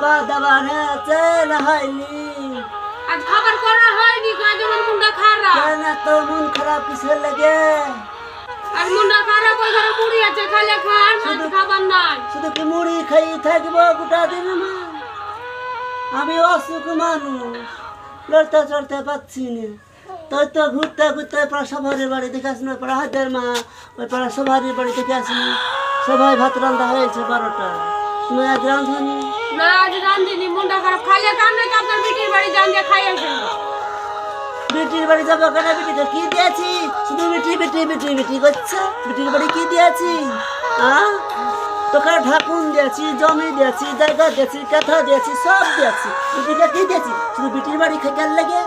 খাবার দাবার হয়েছে না হয়নি? আজ খাবার করা হয়নি, কাজ আমার মুন্ডা খারাপ। কেন তো মন খারাপ কিসের লাগে? আর মুন্ডা খারাপ, ওই ঘরে মুড়ি আছে, খালে খান, মাছ খাবার নাই। শুধু কি মুড়ি খাই থাকবো গোটা দিন? আমি অসুখ মানুষ, লড়তে চড়তে পারছি না। তোর তো ঘুরতে ঘুরতে পাড়া সবারই বাড়ি দেখে আসিনি, পাড়া হাতের মা ওই পাড়া সবারই বাড়ি দেখে আসিনি। সবাই ভাত রান্না হয়েছে 12টা, তুমি আজ রাঁধুনি? না, আজ রান্ধিনি, মুন্ডা খারাপ। খালে খান না, আপনার বিটির বাড়ি যান, যে খাই আসেন। বিটির বাড়ি যাবো কেন? বিটিকে কি দিয়েছি? শুধু বিটি বিটি বিটি বিটি করছে। বিটির বাড়ি কি দিয়েছি? হ্যাঁ, তোকে ঢাকুন দিয়েছি, জমি দিয়েছি, জায়গা দিয়েছি, কথা দিয়েছি, সব দিয়েছি। বিটিকে কি দিয়েছি? শুধু বিটির বাড়ি খেতে লাগে।